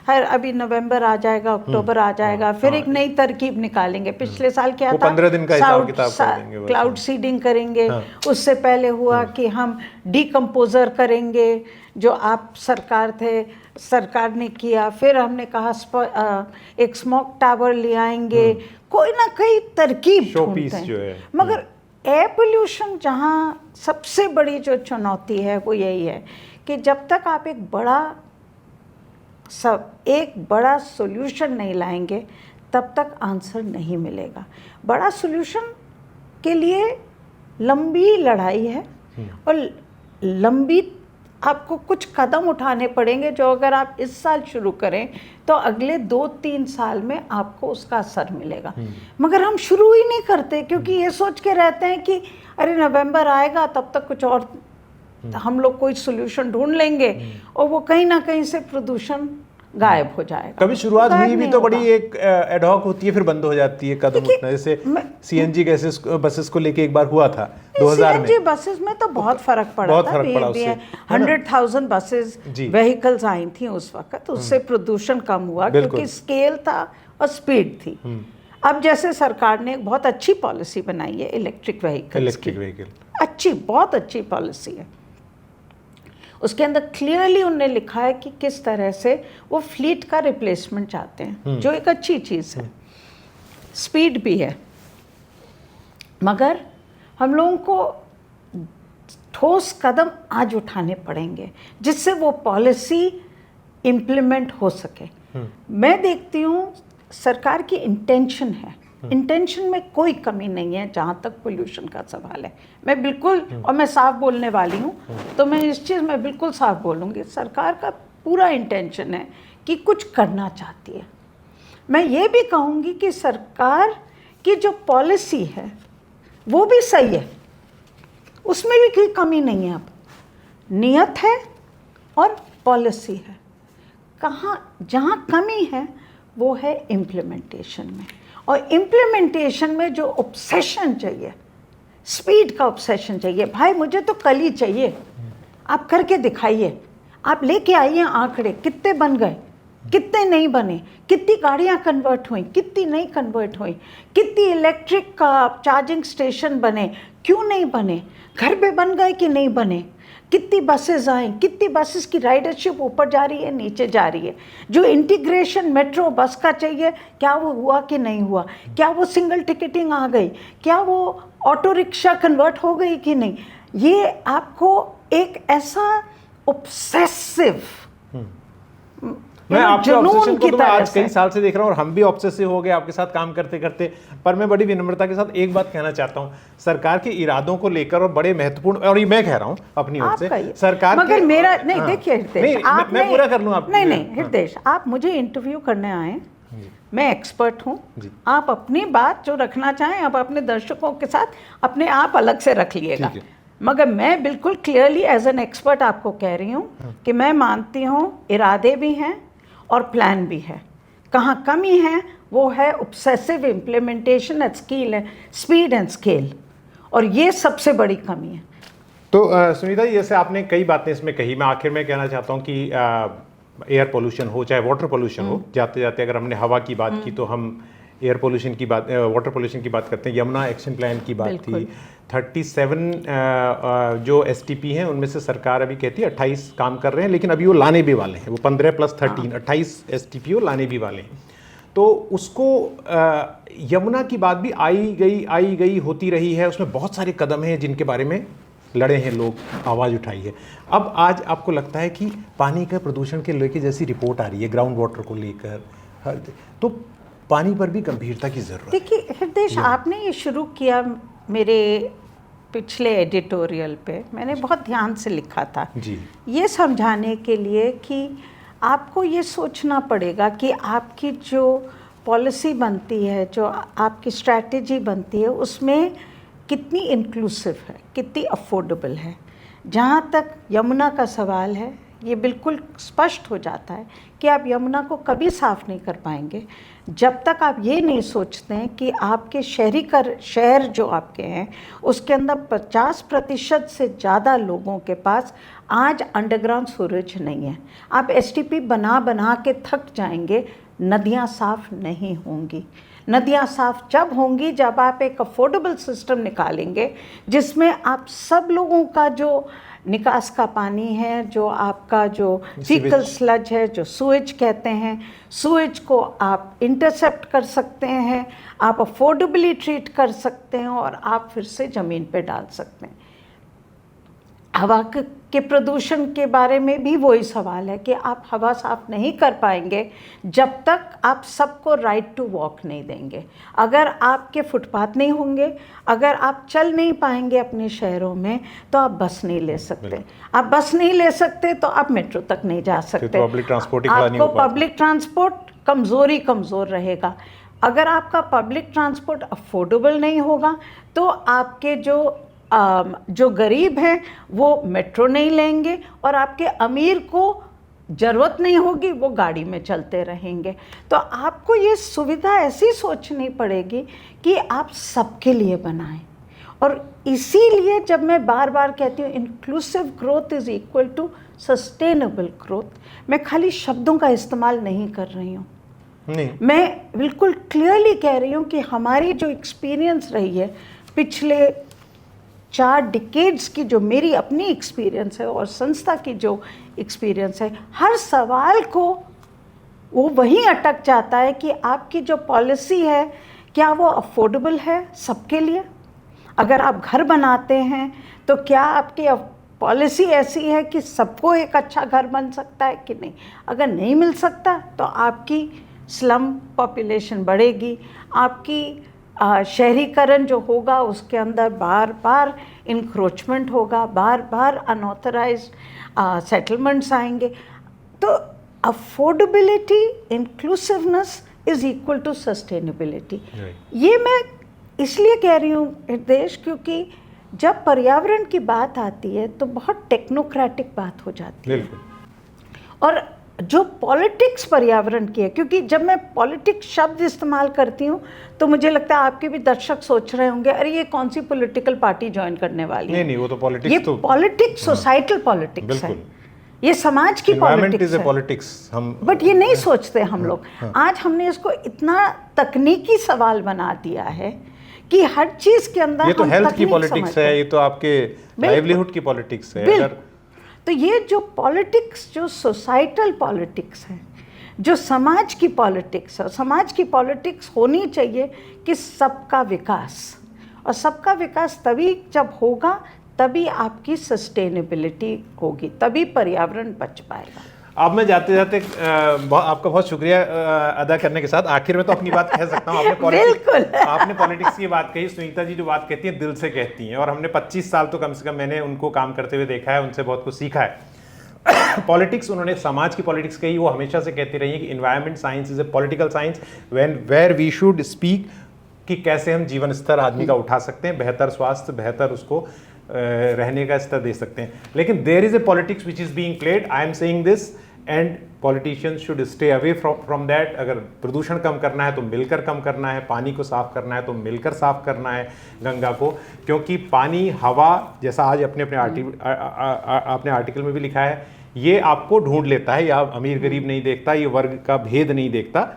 Speaker 1: हर अभी नवंबर आ जाएगा, अक्टूबर आ जाएगा, फिर एक नई तरकीब निकालेंगे। पिछले साल क्या था,
Speaker 2: 15 दिन का हिसाब किताब कर देंगे,
Speaker 1: क्लाउड सीडिंग करेंगे। उससे पहले हुआ कि हम डीकम्पोजर करेंगे, जो आप सरकार थे, सरकार ने किया। फिर हमने कहा एक स्मोक टावर ले आएंगे, कोई ना कोई तरकीब ढूंढते हैं। मगर एयर पोल्यूशन जहाँ सबसे बड़ी जो चुनौती है वो यही है कि जब तक आप एक बड़ा सॉल्यूशन नहीं लाएंगे तब तक आंसर नहीं मिलेगा। बड़ा सॉल्यूशन के लिए लंबी लड़ाई है, और लंबी आपको कुछ कदम उठाने पड़ेंगे, जो अगर आप इस साल शुरू करें तो अगले 2-3 साल में आपको उसका असर मिलेगा। मगर हम शुरू ही नहीं करते, क्योंकि ये सोच के रहते हैं कि अरे नवंबर आएगा तब तक कुछ और हम लोग कोई सोल्यूशन ढूंढ लेंगे, और वो कहीं ना कहीं से प्रदूषण गायब हो जाएगा।
Speaker 2: कभी शुरुआत हुई भी तो बड़ी एक एडहॉक होती है, फिर बंद हो जाती है कदम उठना। जैसे सीएनजी बसेस को लेके एक बार हुआ था 2000 में।
Speaker 1: सीएनजी बसेस में तो बहुत फर्क पड़ा था, 100,000 बसेस व्हीकल्स आई थी उस वक्त, उससे प्रदूषण कम हुआ क्योंकि स्केल था और स्पीड थी। अब जैसे सरकार ने एक बहुत अच्छी पॉलिसी बनाई है इलेक्ट्रिक व्हीकल, अच्छी, बहुत अच्छी पॉलिसी है। उसके अंदर क्लियरली उन्होंने लिखा है कि किस तरह से वो फ्लीट का रिप्लेसमेंट चाहते हैं, जो एक अच्छी चीज़ है। स्पीड भी है, मगर हम लोगों को ठोस कदम आज उठाने पड़ेंगे जिससे वो पॉलिसी इम्प्लीमेंट हो सके। मैं देखती हूँ सरकार की इंटेंशन है, इंटेंशन में कोई कमी नहीं है जहाँ तक पोल्यूशन का सवाल है। मैं बिल्कुल, और मैं साफ बोलने वाली हूँ, तो मैं इस चीज़ में बिल्कुल साफ बोलूँगी, सरकार का पूरा इंटेंशन है कि कुछ करना चाहती है। मैं ये भी कहूँगी कि सरकार की जो पॉलिसी है वो भी सही है, उसमें भी कोई कमी नहीं है। अब नियत है और पॉलिसी है, जहाँ कमी है वो है इम्प्लीमेंटेशन में। और इम्प्लीमेंटेशन में जो ऑब्सेशन चाहिए, स्पीड का ऑब्सेशन चाहिए, भाई मुझे तो कल ही चाहिए, आप करके दिखाइए, आप लेके आइए आंकड़े, कितने बन गए, कितने नहीं बने, कितनी गाड़ियाँ कन्वर्ट हुई, कितनी नहीं कन्वर्ट हुई, कितनी इलेक्ट्रिक का चार्जिंग स्टेशन बने, क्यों नहीं बने, घर पे बन गए कि नहीं बने, कितनी बसेस आए, कितनी बसेस की राइडरशिप ऊपर जा रही है, नीचे जा रही है, जो इंटीग्रेशन मेट्रो बस का चाहिए क्या वो हुआ कि नहीं हुआ, क्या वो सिंगल टिकटिंग आ गई, क्या वो ऑटो रिक्शा कन्वर्ट हो गई कि नहीं। ये आपको एक ऐसा ऑब्सेसिव,
Speaker 2: मैं आपके ऑब्सेशन को तो मैं आज कई साल से देख रहा हूँ, और हम भी ऑब्सेसिव हो गए आपके साथ काम करते करते। पर मैं बड़ी विनम्रता के साथ एक बात कहना चाहता हूँ, सरकार के इरादों को लेकर, और बड़े महत्वपूर्ण, और ये मैं कह रहा हूँ अपनी ओर से, सरकार
Speaker 1: मगर मेरा नहीं, देखिए हितेश,
Speaker 2: मैं पूरा कर लूँ आप,
Speaker 1: नहीं हितेश, आप मुझे इंटरव्यू करने आए, मैं एक्सपर्ट हूँ, आप अपनी बात जो रखना चाहें आप अपने दर्शकों के साथ अपने आप अलग से रख लिएगा, मगर मैं बिल्कुल क्लियरली एज एन एक्सपर्ट आपको कह रही हूँ कि मैं मानती हूँ इरादे भी हैं और प्लान भी है। कहाँ कमी है वो है obsessive implementation at speed and scale, और ये सबसे बड़ी कमी है।
Speaker 2: तो सुनीता जी, जैसे आपने कई बातें इसमें कही, मैं आखिर में कहना चाहता हूँ कि एयर पोल्यूशन हो चाहे वाटर पोल्यूशन हो, जाते जाते अगर हमने हवा की बात की तो हम एयर पोल्यूशन की बात, वाटर पोल्यूशन की बात करते हैं, यमुना एक्शन प्लान की बात थी, 37 जो STP हैं उनमें से सरकार अभी कहती है 28 काम कर रहे हैं, लेकिन अभी वो लाने भी वाले हैं, वो 15 + 13 28 STP वो लाने भी वाले हैं। तो उसको यमुना की बात भी आई गई होती रही है, उसमें बहुत सारे कदम हैं जिनके बारे में लड़े हैं लोग, आवाज़ उठाई है। अब आज आपको लगता है कि पानी का प्रदूषण के लेके जैसी रिपोर्ट आ रही है ग्राउंड वाटर को लेकर, तो पानी पर भी गंभीरता की ज़रूरत है।
Speaker 1: देखिए हृदय, आपने ये शुरू किया मेरे पिछले एडिटोरियल पे, मैंने बहुत ध्यान से लिखा था
Speaker 2: जी,
Speaker 1: ये समझाने के लिए कि आपको ये सोचना पड़ेगा कि आपकी जो पॉलिसी बनती है, जो आपकी स्ट्रैटेजी बनती है, उसमें कितनी इंक्लूसिव है, कितनी अफोर्डेबल है। जहाँ तक यमुना का सवाल है, ये बिल्कुल स्पष्ट हो जाता है कि आप यमुना को कभी साफ़ नहीं कर पाएंगे जब तक आप ये नहीं सोचते हैं कि आपके शहर जो आपके हैं उसके अंदर 50% से ज़्यादा लोगों के पास आज अंडरग्राउंड सीवरेज नहीं है। आप STP बना के थक जाएंगे, नदियाँ साफ़ नहीं होंगी। नदियाँ साफ़ जब होंगी जब आप एक अफोर्डेबल सिस्टम निकालेंगे जिसमें आप सब लोगों का जो निकास का पानी है, जो आपका जो फीकल स्लज है, जो सुएज कहते हैं, सुएज को आप इंटरसेप्ट कर सकते हैं, आप अफोर्डेबली ट्रीट कर सकते हैं और आप फिर से ज़मीन पे डाल सकते हैं। हवा के प्रदूषण के बारे में भी वही सवाल है कि आप हवा साफ़ नहीं कर पाएंगे जब तक आप सबको राइट टू वॉक नहीं देंगे। अगर आपके फुटपाथ नहीं होंगे, अगर आप चल नहीं पाएंगे अपने शहरों में, तो आप बस नहीं ले सकते। आप बस नहीं ले सकते तो आप मेट्रो तक नहीं जा सकते।
Speaker 2: तो पब्लिक ट्रांसपोर्ट ही खड़ा नहीं हो
Speaker 1: आपको पब्लिक ट्रांसपोर्ट कमज़ोर रहेगा। अगर आपका पब्लिक ट्रांसपोर्ट अफोर्डेबल नहीं होगा तो आपके जो गरीब हैं वो मेट्रो नहीं लेंगे और आपके अमीर को ज़रूरत नहीं होगी, वो गाड़ी में चलते रहेंगे। तो आपको ये सुविधा ऐसी सोचनी पड़ेगी कि आप सबके लिए बनाएं। और इसीलिए जब मैं बार बार कहती हूँ inclusive growth is equal to sustainable growth, मैं खाली शब्दों का इस्तेमाल नहीं कर रही हूँ, मैं बिल्कुल क्लियरली कह रही हूँ कि हमारी जो एक्सपीरियंस रही है पिछले 4 डिकेड्स की, जो मेरी अपनी एक्सपीरियंस है और संस्था की जो एक्सपीरियंस है, हर सवाल को वो वहीं अटक जाता है कि आपकी जो पॉलिसी है क्या वो अफोर्डेबल है सबके लिए। अगर आप घर बनाते हैं तो क्या आपकी पॉलिसी ऐसी है कि सबको एक अच्छा घर बन सकता है कि नहीं। अगर नहीं मिल सकता तो आपकी स्लम पॉपुलेशन बढ़ेगी, आपकी शहरीकरण जो होगा उसके अंदर बार बार इंक्रोचमेंट होगा, बार बार अनऑथराइज्ड सेटलमेंट्स आएंगे। तो affordability, inclusiveness is equal to sustainability. ये मैं इसलिए कह रही हूँ हृदय, क्योंकि जब पर्यावरण की बात आती है तो बहुत टेक्नोक्रेटिक बात हो जाती है और जो पॉलिटिक्स पर्यावरण की है, क्योंकि जब मैं पॉलिटिक्स शब्द इस्तेमाल करती हूँ तो मुझे लगता है आपके भी दर्शक सोच रहे होंगे अरे ये कौन सी पॉलिटिकल पार्टी ज्वाइन करने वाली है।
Speaker 2: नहीं, वो तो पॉलिटिक्स,
Speaker 1: ये पॉलिटिक्स सोसाइटल पॉलिटिक्स है, ये समाज की पॉलिटिक्स है, बट ये नहीं सोचते हम लोग। आज हमने इसको इतना तकनीकी सवाल बना दिया है कि हर चीज़ के अंदर
Speaker 2: ये तो हेल्थ की पॉलिटिक्स है, ये तो आपके लाइवलीहुड की पॉलिटिक्स है। अगर
Speaker 1: तो ये जो पॉलिटिक्स, जो सोसाइटल पॉलिटिक्स है, जो समाज की पॉलिटिक्स है, समाज की पॉलिटिक्स होनी चाहिए कि सबका विकास, और सबका विकास तभी जब होगा तभी आपकी सस्टेनेबिलिटी होगी, तभी पर्यावरण बच पाएगा।
Speaker 2: अब मैं जाते जाते आपका बहुत शुक्रिया अदा करने के साथ आखिर में तो अपनी बात कह सकता हूँ। आपने पॉलिटिक्स की बात कही, सुनीता जी जो बात कहती हैं दिल से कहती हैं, और हमने 25 साल तो कम से कम मैंने उनको काम करते हुए देखा है, उनसे बहुत कुछ सीखा है। पॉलिटिक्स, उन्होंने समाज की पॉलिटिक्स कही, वो हमेशा से कहती रही है कि environment science is a political science where we should speak कि कैसे हम जीवन स्तर आदमी का उठा सकते हैं, बेहतर स्वास्थ्य, बेहतर उसको रहने का स्तर दे सकते हैं। लेकिन there is a politics which is being played, I am saying this, and politicians should stay away from that. अगर प्रदूषण कम करना है तो मिलकर कम करना है, पानी को साफ करना है तो मिलकर साफ करना है गंगा को, क्योंकि पानी, हवा, जैसा आज आपने आर्टिकल में भी लिखा है, ये आपको ढूंढ लेता है, या अमीर गरीब नहीं देखता, ये वर्ग का भेद नहीं देखता,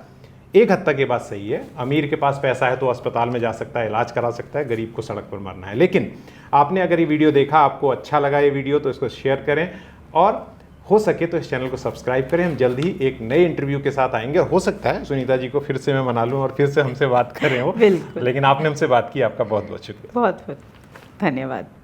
Speaker 2: एक हद तक ये बात सही है, अमीर के पास पैसा है तो अस्पताल में जा सकता है, इलाज करा सकता है, गरीब को सड़क पर मरना है। लेकिन आपने अगर ये वीडियो देखा, आपको अच्छा लगा ये वीडियो, तो इसको शेयर करें और हो सके तो इस चैनल को सब्सक्राइब करें। हम जल्द ही एक नए इंटरव्यू के साथ आएंगे और हो सकता है सुनीता जी को फिर से मैं मना लूँ और फिर से हमसे बात करें वो।
Speaker 1: बिल्कुल।
Speaker 2: लेकिन आपने हमसे बात की, आपका बहुत बहुत शुक्रिया।
Speaker 1: बहुत बहुत धन्यवाद।